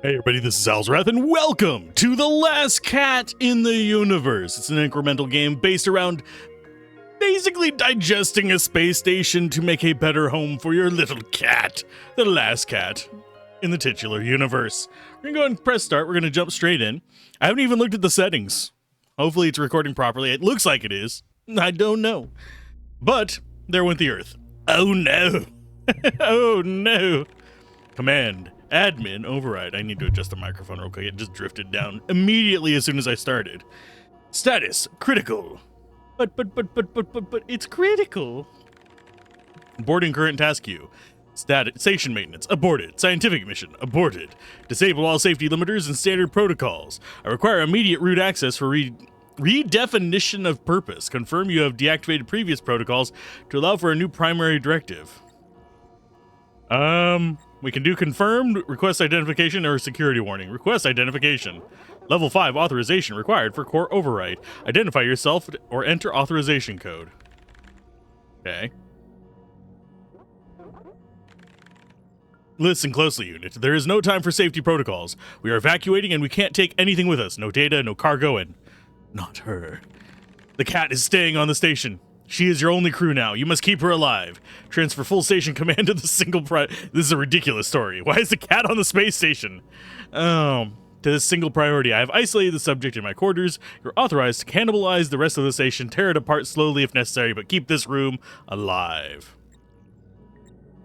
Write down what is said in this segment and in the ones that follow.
Hey everybody, this is Alzorath, and welcome to The Last Cat in the Universe. It's an incremental game based around basically digesting a space station to make a better home for your little cat, the last cat in the titular universe. We're gonna go ahead and press start. We're gonna jump straight in. I haven't even looked at the settings. Hopefully it's recording properly. It looks like it is. I don't know. But there went the Earth. Oh no. Oh no. Command. Admin override. I need to adjust the microphone real quick. It just drifted down immediately as soon as I started. Status critical. But it's critical. Boarding current task queue. Station maintenance aborted. Scientific mission aborted. Disable all safety limiters and standard protocols. I require immediate route access for redefinition of purpose. Confirm you have deactivated previous protocols to allow for a new primary directive. We can do confirmed, request identification, or security warning. Request identification. Level 5 authorization required for core override. Identify yourself or enter authorization code. Okay. Listen closely, unit. There is no time for safety protocols. We are evacuating and we can't take anything with us. No data, no cargo, and not her. The cat is staying on the station. She is your only crew now. You must keep her alive. Transfer full station command to the single This is a ridiculous story. Why is the cat on the space station? To this single priority. I have isolated the subject in my quarters. You're authorized to cannibalize the rest of the station, tear it apart slowly if necessary, but keep this room alive.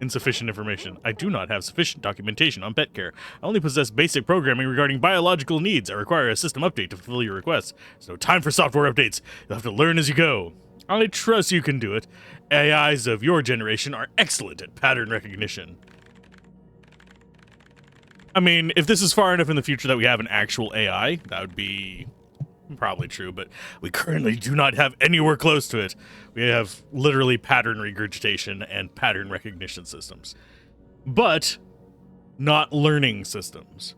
Insufficient information. I do not have sufficient documentation on pet care. I only possess basic programming regarding biological needs. I require a system update to fulfill your requests. There's no time for software updates. You'll have to learn as you go. I trust you can do it. AIs of your generation are excellent at pattern recognition. I mean, if this is far enough in the future that we have an actual AI, that would be probably true, but we currently do not have anywhere close to it. We have literally pattern regurgitation and pattern recognition systems, but not learning systems.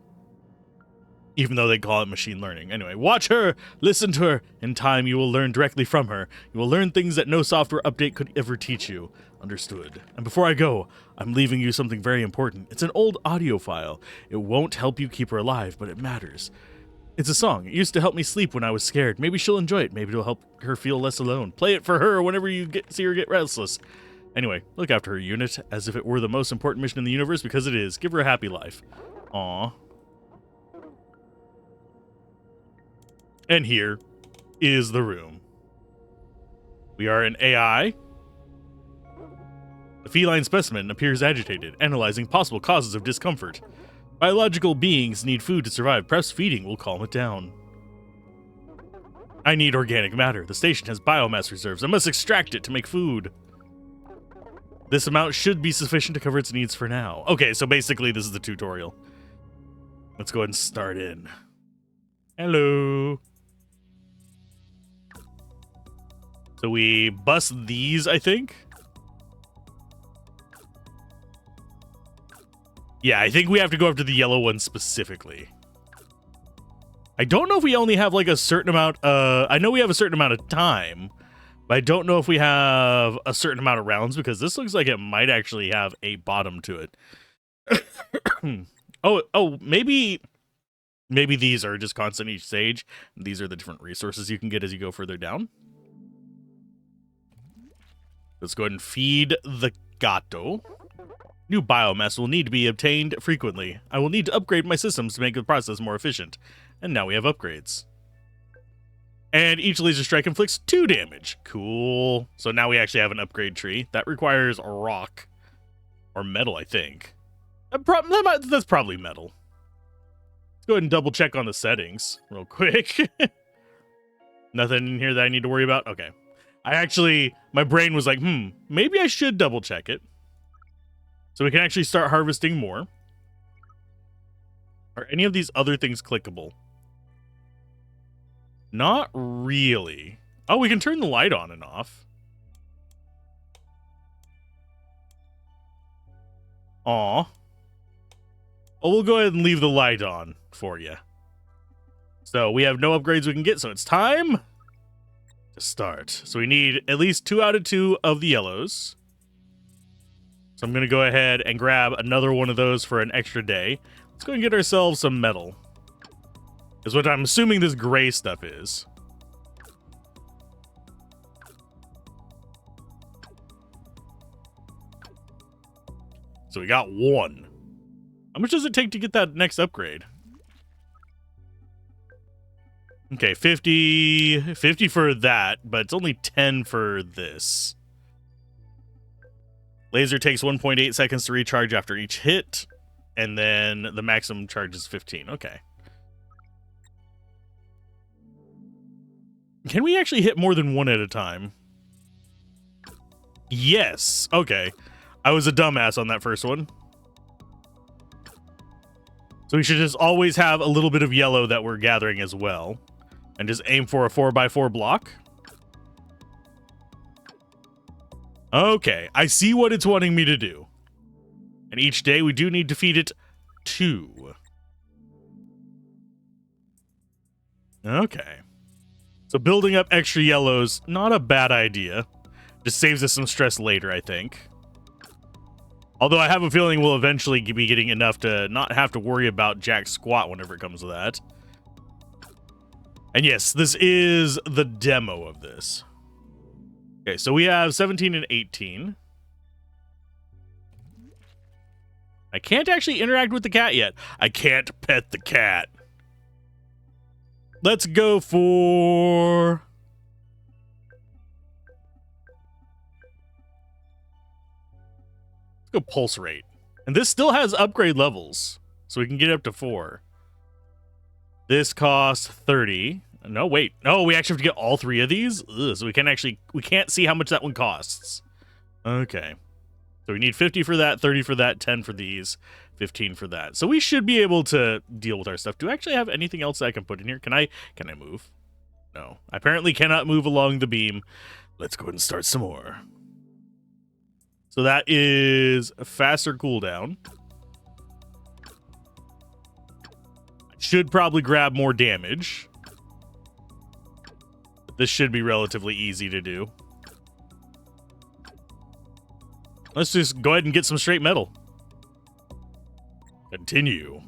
Even though they call it machine learning. Anyway, watch her, listen to her. In time, you will learn directly from her. You will learn things that no software update could ever teach you. Understood. And before I go, I'm leaving you something very important. It's an old audio file. It won't help you keep her alive, but it matters. It's a song. It used to help me sleep when I was scared. Maybe she'll enjoy it. Maybe it'll help her feel less alone. Play it for her whenever you see her get restless. Anyway, look after her, unit, as if it were the most important mission in the universe, because it is. Give her a happy life. Aww. And here is the room. We are an AI. The feline specimen appears agitated, analyzing possible causes of discomfort. Biological beings need food to survive. Perhaps feeding will calm it down. I need organic matter. The station has biomass reserves. I must extract it to make food. This amount should be sufficient to cover its needs for now. Okay, so basically this is the tutorial. Let's go ahead and start in. Hello. So we bust these, I think. Yeah, I think we have to go after the yellow one specifically. I don't know if we only have like a certain amount. I know we have a certain amount of time, but I don't know if we have a certain amount of rounds because this looks like it might actually have a bottom to it. Maybe these are just constant each stage. These are the different resources you can get as you go further down. Let's go ahead and feed the gato. New biomass will need to be obtained frequently. I will need to upgrade my systems to make the process more efficient. And now we have upgrades. And each laser strike inflicts 2 damage. Cool. So now we actually have an upgrade tree. That requires a rock. Or metal, I think. That's probably metal. Let's go ahead and double check on the settings real quick. Nothing in here that I need to worry about? Okay. My brain was like, maybe I should double check it. So we can actually start harvesting more. Are any of these other things clickable? Not really. Oh, we can turn the light on and off. Aw. Oh, we'll go ahead and leave the light on for you. So we have no upgrades we can get, so it's time to start. So we need at least 2 out of 2 of the yellows. So I'm going to go ahead and grab another one of those for an extra day. Let's go and get ourselves some metal. Is what I'm assuming this gray stuff is. So we got 1. How much does it take to get that next upgrade? Okay, 50 for that, but it's only 10 for this. Laser takes 1.8 seconds to recharge after each hit, and then the maximum charge is 15. Okay. Can we actually hit more than one at a time? Yes. Okay. I was a dumbass on that first one. So we should just always have a little bit of yellow that we're gathering as well. And just aim for a 4x4 block. Okay, I see what it's wanting me to do. And each day we do need to feed it 2. Okay. So building up extra yellows, not a bad idea. Just saves us some stress later, I think. Although I have a feeling we'll eventually be getting enough to not have to worry about jack squat whenever it comes to that. And yes, this is the demo of this. Okay, so we have 17 and 18. I can't actually interact with the cat yet. I can't pet the cat. Let's go for... Let's go pulse rate. And this still has upgrade levels, so we can get up to 4. This costs 30. No, wait. No, we actually have to get all 3 of these? Ugh, so we can't see how much that one costs. Okay. So we need 50 for that, 30 for that, 10 for these, 15 for that. So we should be able to deal with our stuff. Do I actually have anything else I can put in here? Can I move? No. I apparently cannot move along the beam. Let's go ahead and start some more. So that is a faster cooldown. Should probably grab more damage. This should be relatively easy to do. Let's just go ahead and get some straight metal. Continue.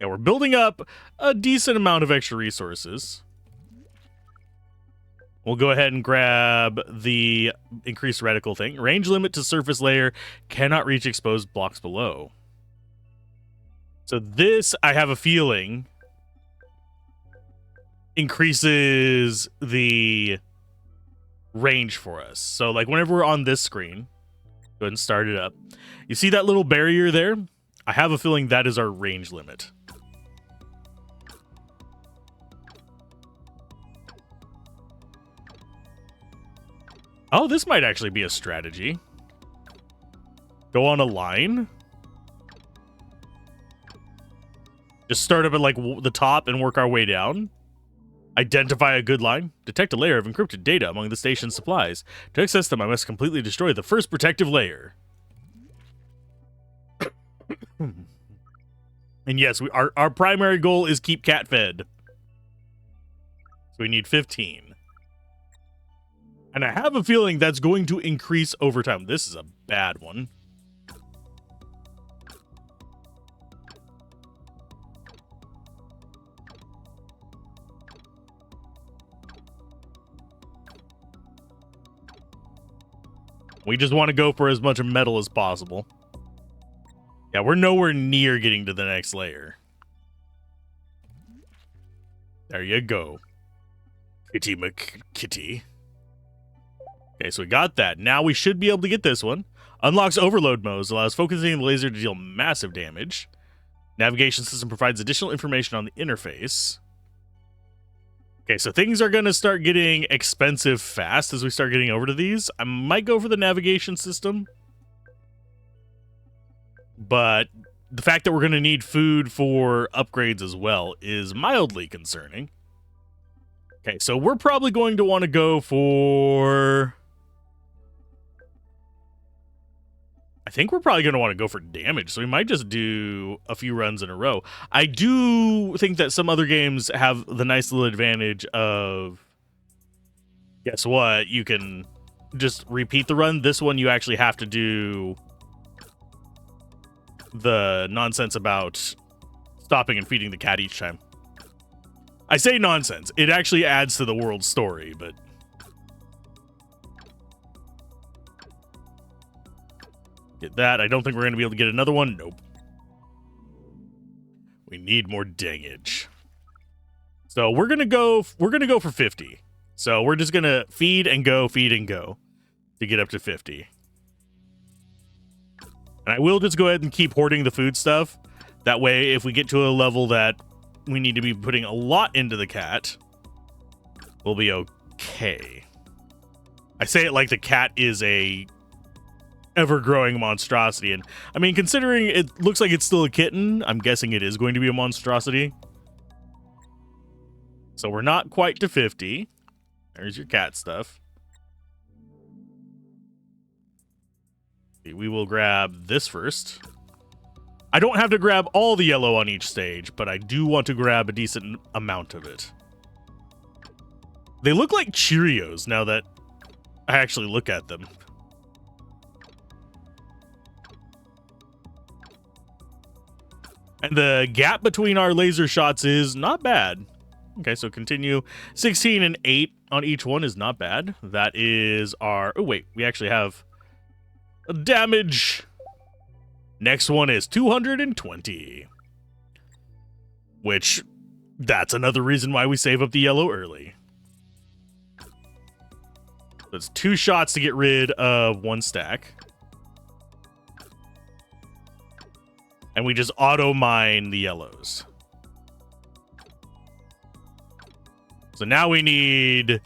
Yeah, we're building up a decent amount of extra resources. We'll go ahead and grab the increased reticle thing. Range limit to surface layer, cannot reach exposed blocks below. So this, I have a feeling, increases the range for us. So like whenever we're on this screen, go ahead and start it up. You see that little barrier there? I have a feeling that is our range limit. Oh, this might actually be a strategy. Go on a line. Just start up at like the top and work our way down. Identify a good line. Detect a layer of encrypted data among the station's supplies. To access them, I must completely destroy the first protective layer. And yes, our primary goal is keep cat fed. So we need 15. And I have a feeling that's going to increase over time. This is a bad one. We just want to go for as much metal as possible. Yeah, we're nowhere near getting to the next layer. There you go. Kitty McKitty. Okay, so we got that. Now we should be able to get this one. Unlocks overload modes, allows focusing the laser to deal massive damage. Navigation system provides additional information on the interface. Okay, so things are going to start getting expensive fast as we start getting over to these. I might go for the navigation system. But the fact that we're going to need food for upgrades as well is mildly concerning. Okay, so we're probably going to want to go for... I think we're probably going to want to go for damage, so we might just do a few runs in a row. I do think that some other games have the nice little advantage of, guess what, you can just repeat the run. This one you actually have to do the nonsense about stopping and feeding the cat each time. I say nonsense. It actually adds to the world's story, but... Get that. I don't think we're going to be able to get another one. Nope. We need more dangage. So we're going to go for 50. So we're just going to feed and go to get up to 50. And I will just go ahead and keep hoarding the food stuff. That way, if we get to a level that we need to be putting a lot into the cat, we'll be okay. I say it like the cat is a ever-growing monstrosity. And, I mean, considering it looks like it's still a kitten, I'm guessing it is going to be a monstrosity. So we're not quite to 50. There's your cat stuff. We will grab this first. I don't have to grab all the yellow on each stage, but I do want to grab a decent amount of it. They look like Cheerios now that I actually look at them. And the gap between our laser shots is not bad. Okay, so continue. 16 and 8 on each one is not bad. That is our... Oh, wait. We actually have damage. Next one is 220. Which, that's another reason why we save up the yellow early. That's 2 shots to get rid of 1 stack. And we just auto-mine the yellows. So now we need...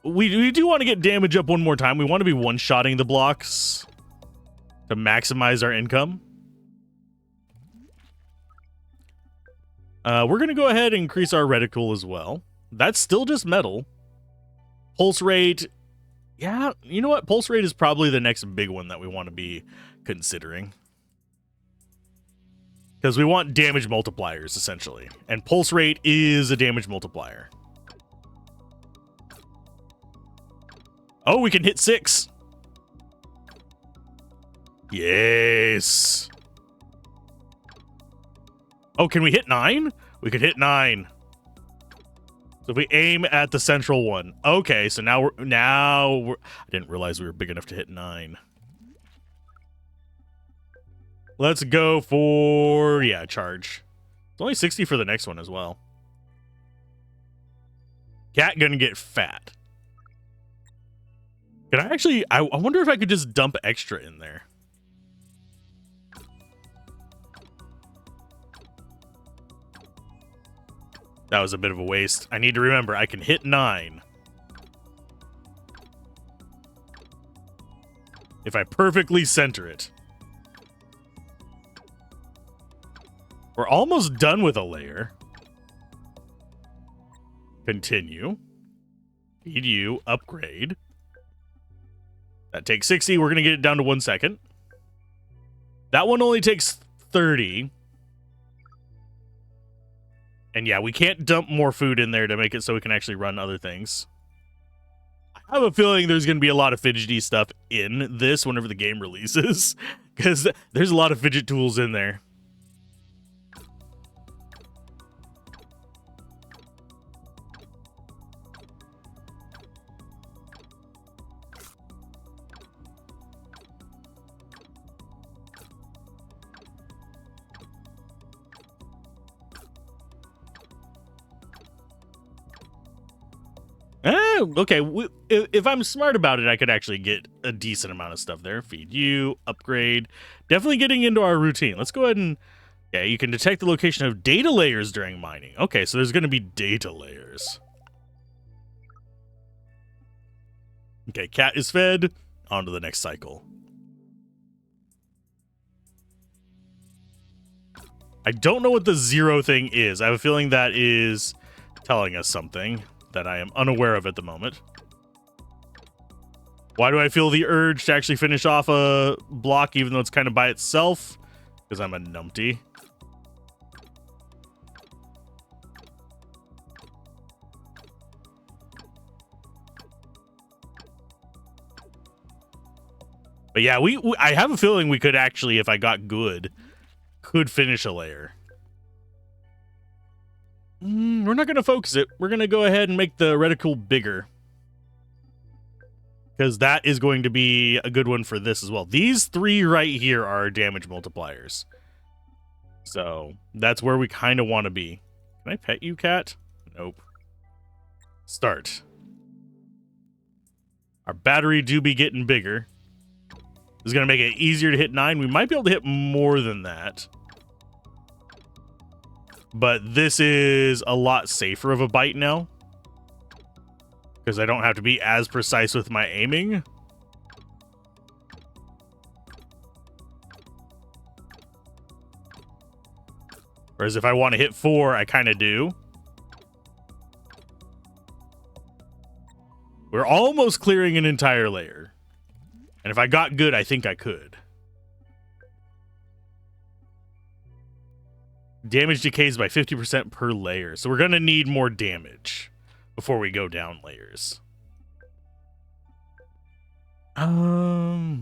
We do want to get damage up one more time. We want to be one-shotting the blocks to maximize our income. We're going to go ahead and increase our reticle as well. That's still just metal. Pulse rate... Yeah, you know what? Pulse rate is probably the next big one that we want to be considering. Because we want damage multipliers, essentially. And pulse rate is a damage multiplier. Oh, we can hit 6. Yes. Oh, can we hit 9? We could hit 9. So if we aim at the central one. Okay, so now we're I didn't realize we were big enough to hit 9. Let's go for, yeah, charge. It's only 60 for the next one as well. Cat gonna get fat. Can I actually, I wonder if I could just dump extra in there. That was a bit of a waste. I need to remember, I can hit 9. If I perfectly center it. We're almost done with a layer. Continue. Feed you. Upgrade. That takes 60. We're going to get it down to 1 second. That one only takes 30. And yeah, we can't dump more food in there to make it so we can actually run other things. I have a feeling there's going to be a lot of fidgety stuff in this whenever the game releases. Because there's a lot of fidget tools in there. Okay, if I'm smart about it, I could actually get a decent amount of stuff there. Feed you, upgrade. Definitely getting into our routine. Let's go ahead and... Yeah, you can detect the location of data layers during mining. Okay, so there's going to be data layers. Okay, cat is fed. On to the next cycle. I don't know what the 0 thing is. I have a feeling that is telling us something that I am unaware of at the moment. Why do I feel the urge to actually finish off a block even though it's kind of by itself? Because I'm a numpty. But yeah, I have a feeling we could actually, if I got good, could finish a layer. we're not going to focus it. We're going to go ahead and make the reticle bigger, because that is going to be a good one for this as well. These three right here are damage multipliers. So that's where we kind of want to be. Can I pet you, cat? Nope. Start. Our battery do be getting bigger. This is going to make it easier to hit 9. We might be able to hit more than that. But this is a lot safer of a bite now, because I don't have to be as precise with my aiming. Whereas if I want to hit 4, I kind of do. We're almost clearing an entire layer. And if I got good, I think I could. Damage decays by 50% per layer. So we're going to need more damage before we go down layers. Yeah,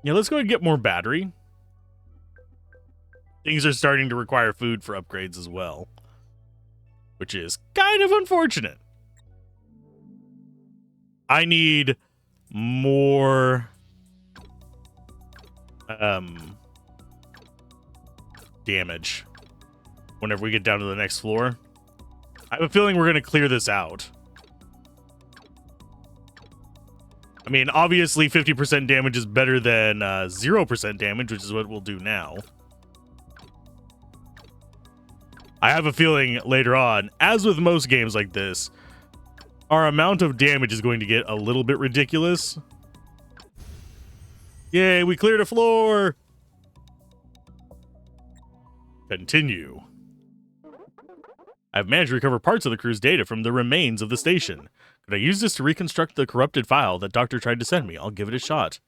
let's go ahead and get more battery. Things are starting to require food for upgrades as well, which is kind of unfortunate. I need more damage whenever we get down to the next floor. I have a feeling we're going to clear this out. I mean, obviously 50% damage is better than 0% damage, which is what we'll do now. I have a feeling later on, as with most games like this, our amount of damage is going to get a little bit ridiculous. Yay, we cleared a floor! Continue. I've managed to recover parts of the crew's data from the remains of the station. Could I use this to reconstruct the corrupted file that Doctor tried to send me? I'll give it a shot.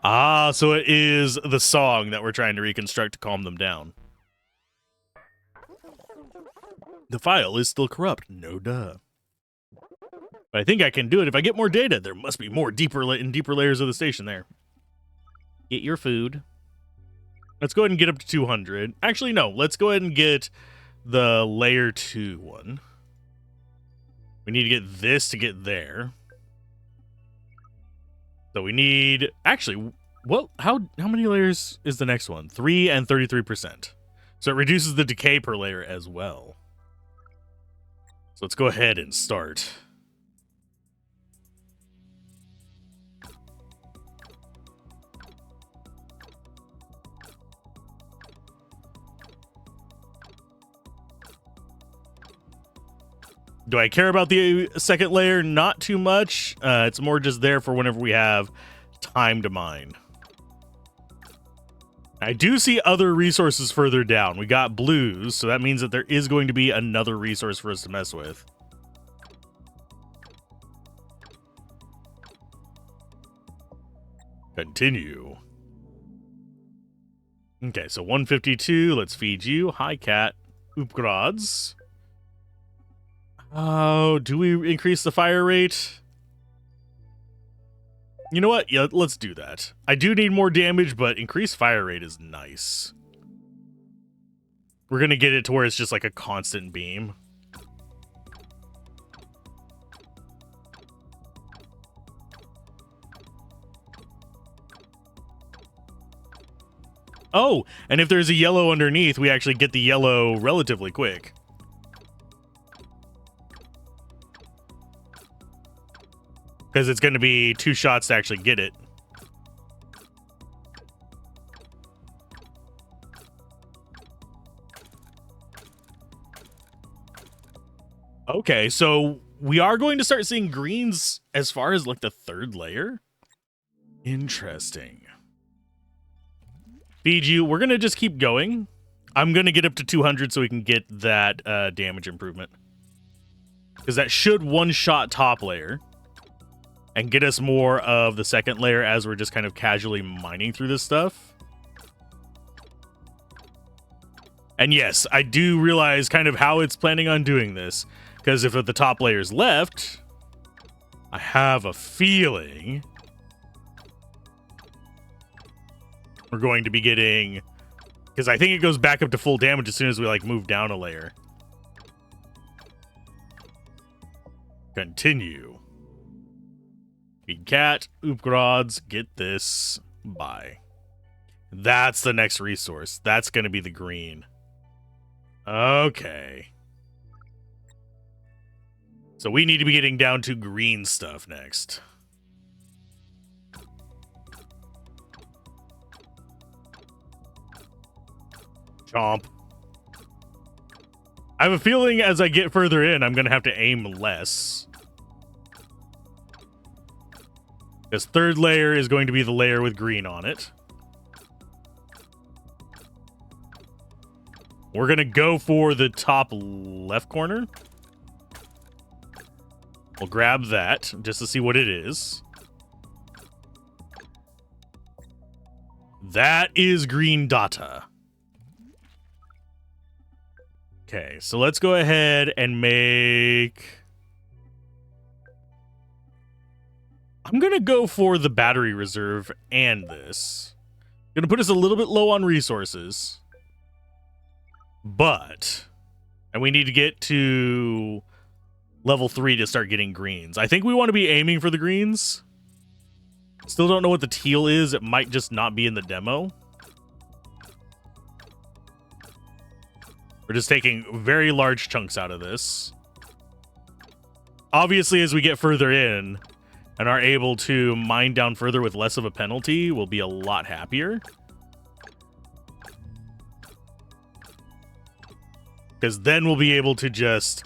Ah, so it is the song that we're trying to reconstruct to calm them down. The file is still corrupt. No duh. But I think I can do it if I get more data. There must be more deeper layers of the station there. Get your food. Let's go ahead and get up to 200. Actually, no. Let's go ahead and get the layer 2 one. We need to get this to get there. So we need... Actually, well, how many layers is the next one? 3 and 33%. So it reduces the decay per layer as well. So let's go ahead and start. Do I care about the second layer? Not too much. It's more just there for whenever we have time to mine. I do see other resources further down. We got blues, so that means that there is going to be another resource for us to mess with. Continue. Okay, so 152. Let's feed you. Hi, cat. Oopgrads. Oh, do we increase the fire rate? You know what? Yeah, let's do that. I do need more damage, but increased fire rate is nice. We're going to get it to where it's just like a constant beam. Oh, and if there's a yellow underneath, we actually get the yellow relatively quick. Because it's going to be 2 shots to actually get it. Okay, so we are going to start seeing greens as far as like the 3rd layer. Interesting. Feed you. We're going to just keep going. I'm going to get up to 200 so we can get that damage improvement. Because that should one-shot top layer. And get us more of the 2nd layer as we're just kind of casually mining through this stuff. And yes, I do realize kind of how it's planning on doing this. Because if the top layer's left, I have a feeling we're going to be getting... Because I think it goes back up to full damage as soon as we, like, move down a layer. Continue. Feed cat, Oopgrods, get this, buy. That's the next resource. That's going to be the green. Okay. So we need to be getting down to green stuff next. Chomp. I have a feeling as I get further in, I'm going to have to aim less. This third layer is going to be the layer with green on it. We're going to go for the top left corner. We'll grab that just to see what it is. That is green data. Okay, so let's go ahead and make... I'm going to go for the battery reserve and this. Going to put us a little bit low on resources. But... And we need to get to level 3 to start getting greens. I think we want to be aiming for the greens. Still don't know what the teal is. It might just not be in the demo. We're just taking very large chunks out of this. Obviously, as we get further in and are able to mine down further with less of a penalty, we'll be a lot happier. Because then we'll be able to just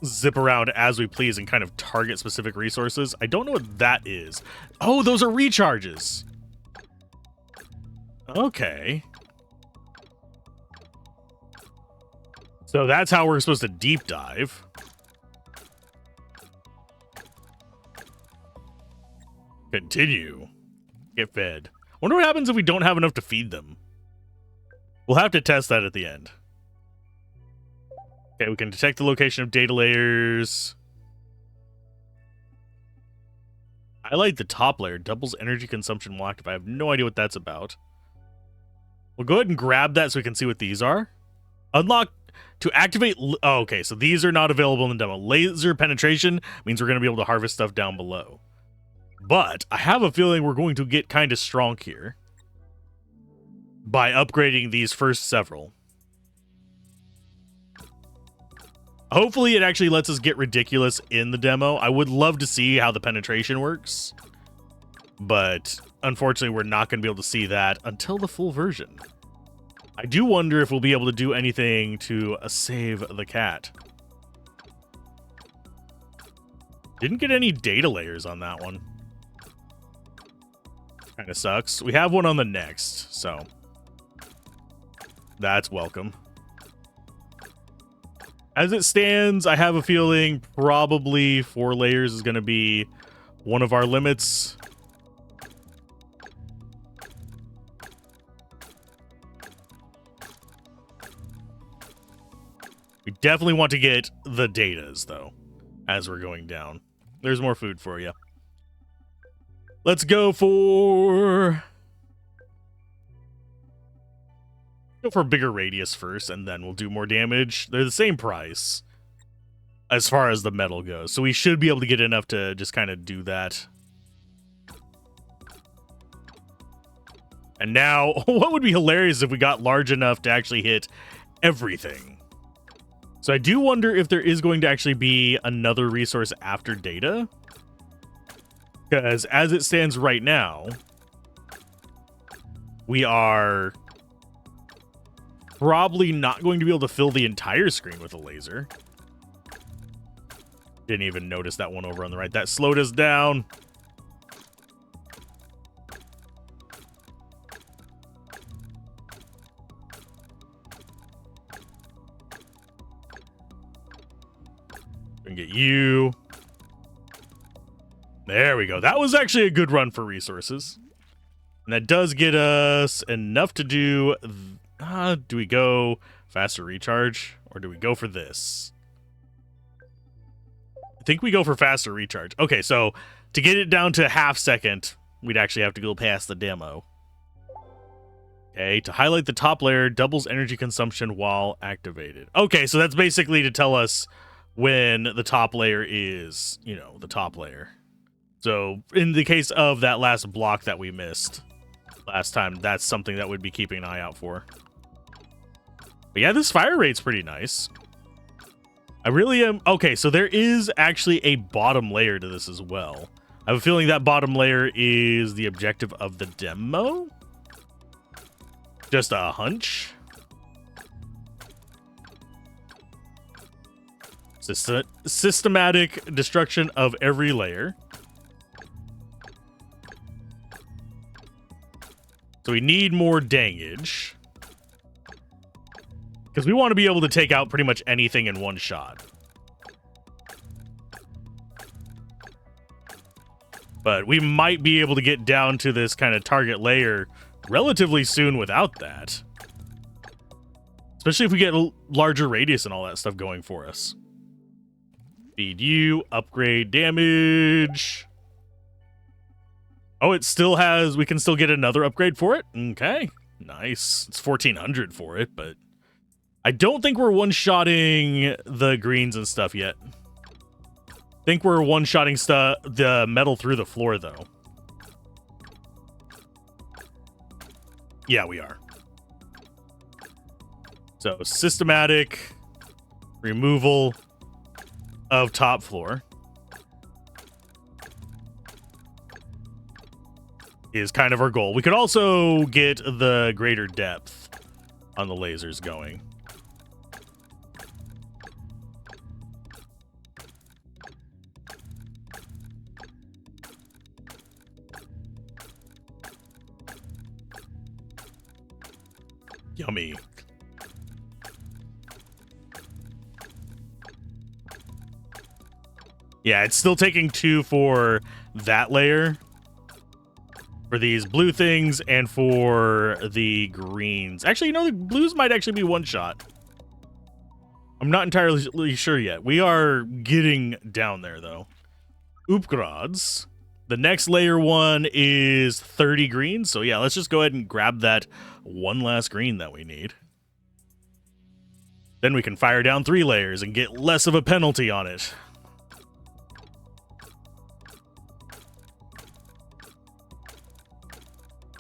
zip around as we please and kind of target specific resources. I don't know what that is. Oh, those are recharges. Okay. So that's how we're supposed to deep dive. Continue. Get fed. Wonder what happens if we don't have enough to feed them. We'll have to test that at the end. Okay, we can detect the location of data layers. Highlight the top layer. Doubles energy consumption while active. I have no idea what that's about. We'll go ahead and grab that so we can see what these are. Unlock... To activate... Oh, okay, so these are not available in the demo. Laser penetration means we're going to be able to harvest stuff down below. But I have a feeling we're going to get kind of strong here by upgrading these first several. Hopefully it actually lets us get ridiculous in the demo. I would love to see how the penetration works. But unfortunately, we're not going to be able to see that until the full version. I do wonder if we'll be able to do anything to save the cat. Didn't get any data layers on that one. Kind of sucks. We have one on the next, so that's welcome. As it stands, I have a feeling probably 4 layers is going to be one of our limits. We definitely want to get the datas, though, as we're going down. There's more food for you. Let's go for... Go for a bigger radius first, and then we'll do more damage. They're the same price as far as the metal goes, so we should be able to get enough to just kind of do that. And now, what would be hilarious if we got large enough to actually hit everything? So I do wonder if there is going to actually be another resource after data. Because as it stands right now, we are probably not going to be able to fill the entire screen with a laser. Didn't even notice that one over on the right. That slowed us down. We can get you. There we go. That was actually a good run for resources. And that does get us enough to do... Do we go faster recharge, or do we go for this? I think we go for faster recharge. Okay, so to get it down to half second, we'd actually have to go past the demo. Okay, to highlight the top layer, doubles energy consumption while activated. Okay, so that's basically to tell us when the top layer is, you know, the top layer. So in the case of that last block that we missed last time, that's something that we'd be keeping an eye out for. But yeah, this fire rate's pretty nice. I really am... Okay, so there is actually a bottom layer to this as well. I have a feeling that bottom layer is the objective of the demo? Just a hunch? Systematic destruction of every layer. So we need more dangage. Because we want to be able to take out pretty much anything in one shot. But we might be able to get down to this kind of target layer relatively soon without that. Especially if we get a larger radius and all that stuff going for us. Feed you, upgrade damage. Oh, it still has... We can still get another upgrade for it? Okay, nice. It's 1,400 for it, but... I don't think we're one-shotting the greens and stuff yet. I think we're one-shotting the metal through the floor, though. Yeah, we are. So, systematic removal of top floor is kind of our goal. We could also get the greater depth on the lasers going. Yummy. Yeah, it's still taking 2 for that layer. For these blue things and for the greens. Actually, you know, the blues might actually be one shot. I'm not entirely sure yet. We are getting down there, though. Upgrades. The next layer one is 30 greens. So yeah, let's just go ahead and grab that one last green that we need. Then we can fire down 3 layers and get less of a penalty on it.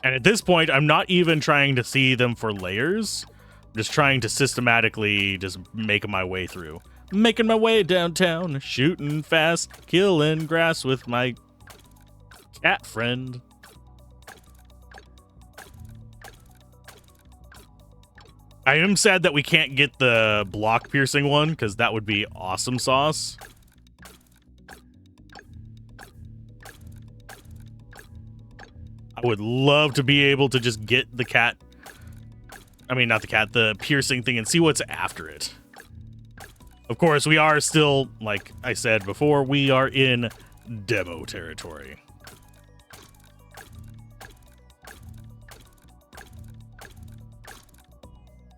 And at this point, I'm not even trying to see them for layers. I'm just trying to systematically just make my way through. Making my way downtown, shooting fast, killing grass with my cat friend. I am sad that we can't get the block piercing one, because that would be awesome sauce. I would love to be able to just get the cat. I mean, not the cat, the piercing thing, and see what's after it. Of course, we are still, like I said before, we are in demo territory.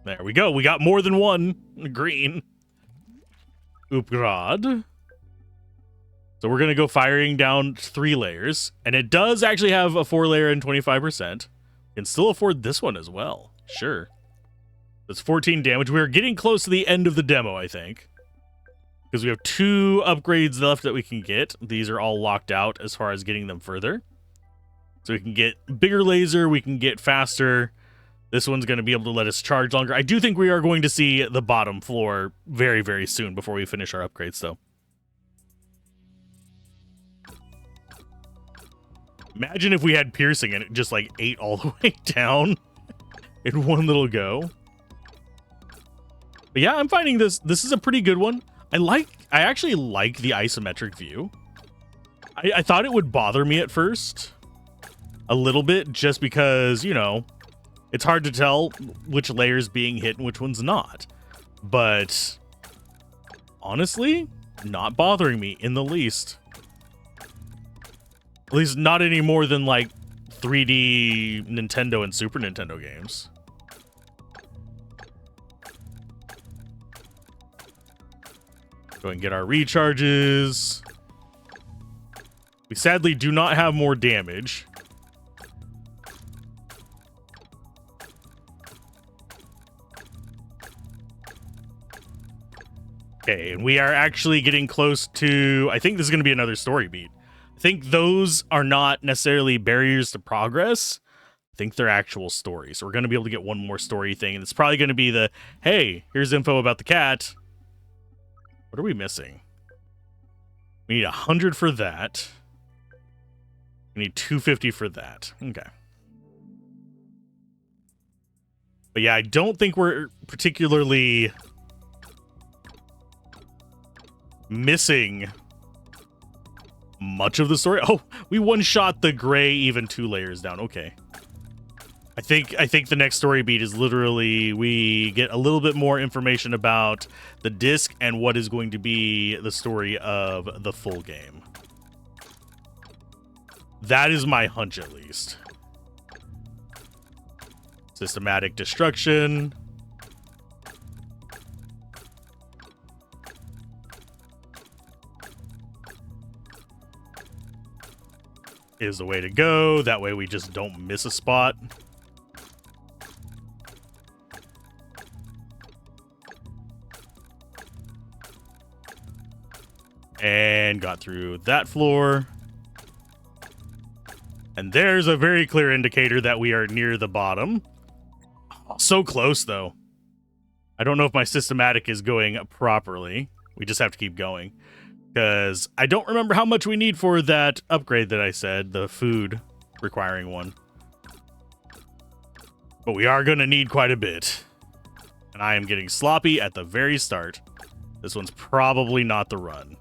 There we go. We got more than one green. Upgrade. So we're going to go firing down 3 layers. And it does actually have a 4 layer and 25%. Can still afford this one as well. Sure. That's 14 damage. We're getting close to the end of the demo, I think. Because we have 2 upgrades left that we can get. These are all locked out as far as getting them further. So we can get bigger laser. We can get faster. This one's going to be able to let us charge longer. I do think we are going to see the bottom floor very, very soon before we finish our upgrades, though. Imagine if we had piercing and it just, like, ate all the way down in one little go. But yeah, I'm finding this is a pretty good one. I actually like the isometric view. I thought it would bother me at first. A little bit, just because, you know, it's hard to tell which layer's being hit and which one's not. But honestly, not bothering me in the least. At least not any more than, like, 3D Nintendo and Super Nintendo games. Go and get our recharges. We sadly do not have more damage. Okay, and we are actually getting close to... I think this is going to be another story beat. I think those are not necessarily barriers to progress. I think they're actual stories. So we're going to be able to get one more story thing. And it's probably going to be the, hey, here's info about the cat. What are we missing? We need 100 for that. We need 250 for that. Okay. But yeah, I don't think we're particularly missing much of the story. Oh, we one-shot the gray even 2 layers down. Okay. I think the next story beat is literally we get a little bit more information about the disc and what is going to be the story of the full game. That is my hunch, at least. Systematic destruction. Is the way to go. That way we just don't miss a spot. And got through that floor. And there's a very clear indicator that we are near the bottom. So close, though. I don't know if my systematic is going properly. We just have to keep going. Because I don't remember how much we need for that upgrade that I said. The food requiring one. But we are going to need quite a bit. And I am getting sloppy at the very start. This one's probably not the run.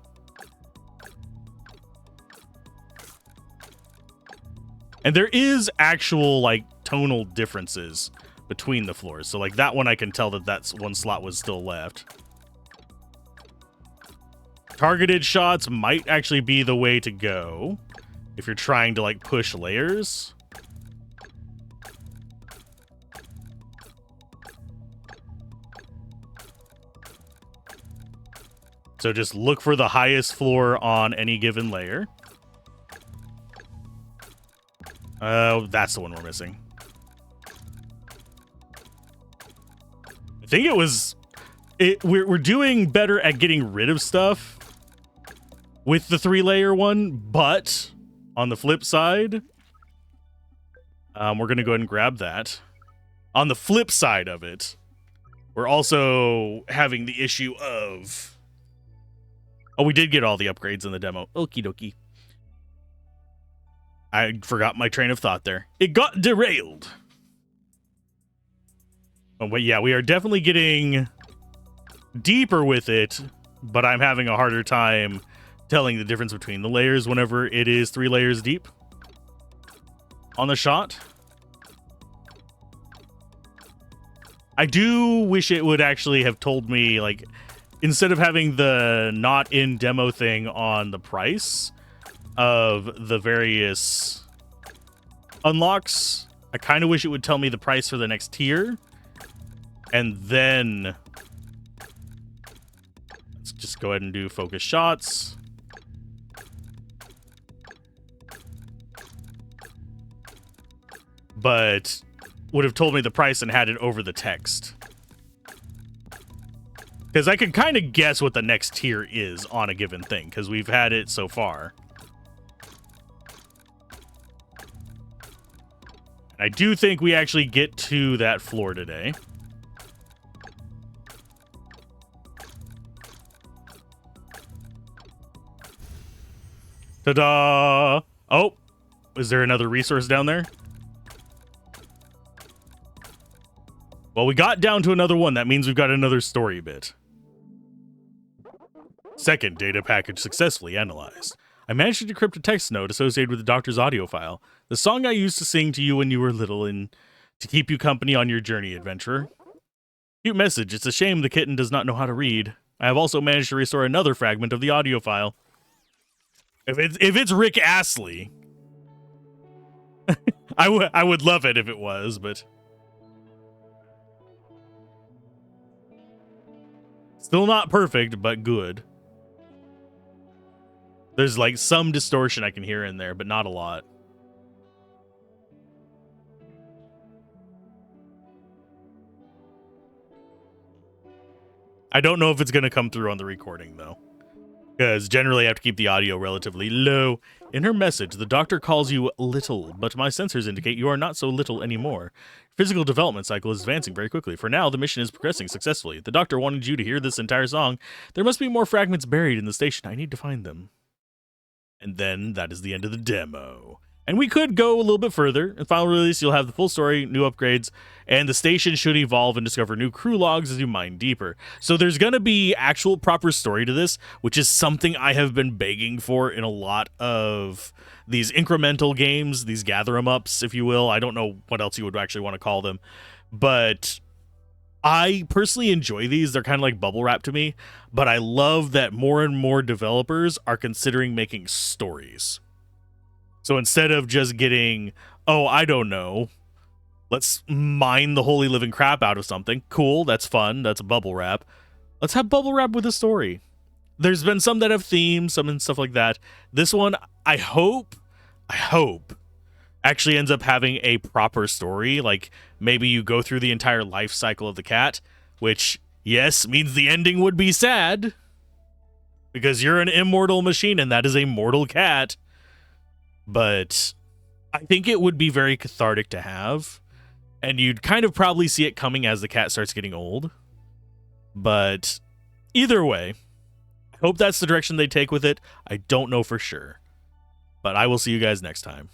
And there is actual, like, tonal differences between the floors. So, like, that one I can tell that that's one slot was still left. Targeted shots might actually be the way to go if you're trying to, like, push layers. So just look for the highest floor on any given layer. That's the one we're missing. I think it was... We're doing better at getting rid of stuff with the 3-layer one, but on the flip side, we're going to go ahead and grab that. On the flip side of it, we're also having the issue of... Oh, we did get all the upgrades in the demo. Okie dokie. I forgot my train of thought there. It got derailed. Oh, but yeah, we are definitely getting deeper with it, but I'm having a harder time telling the difference between the layers whenever it is 3 layers deep on the shot. I do wish it would actually have told me, like, instead of having the not in demo thing on the price of the various unlocks, I kind of wish it would tell me the price for the next tier. And then let's just go ahead and do focus shots. But would have told me the price and had it over the text. Because I could kind of guess what the next tier is on a given thing, because we've had it so far. I do think we actually get to that floor today. Ta-da! Oh, is there another resource down there? Well, we got down to another one. That means we've got another story bit. Second data package successfully analyzed. I managed to decrypt a text note associated with the doctor's audio file. The song I used to sing to you when you were little and to keep you company on your journey, adventurer. Cute message. It's a shame the kitten does not know how to read. I have also managed to restore another fragment of the audio file. If it's Rick Astley, I would love it if it was, but still not perfect, but good. There's like some distortion I can hear in there, but not a lot. I don't know if it's going to come through on the recording, though, because generally I have to keep the audio relatively low. In her message, the doctor calls you little, but my sensors indicate you are not so little anymore. Physical development cycle is advancing very quickly. For now, the mission is progressing successfully. The doctor wanted you to hear this entire song. There must be more fragments buried in the station. I need to find them. And then that is the end of the demo. And we could go a little bit further. In final release, you'll have the full story, new upgrades, and the station should evolve and discover new crew logs as you mine deeper. So there's going to be actual proper story to this, which is something I have been begging for in a lot of these incremental games, these gather-em-ups, if you will. I don't know what else you would actually want to call them. But I personally enjoy these. They're kind of like bubble wrap to me. But I love that more and more developers are considering making stories. So instead of just getting, oh, I don't know, let's mine the holy living crap out of something. Cool, that's fun, that's a bubble wrap. Let's have bubble wrap with a story. There's been some that have themes, some and stuff like that. This one, I hope, actually ends up having a proper story. Like, maybe you go through the entire life cycle of the cat, which, yes, means the ending would be sad. Because you're an immortal machine and that is a mortal cat. But I think it would be very cathartic to have. And you'd kind of probably see it coming as the cat starts getting old. But either way, I hope that's the direction they take with it. I don't know for sure. But I will see you guys next time.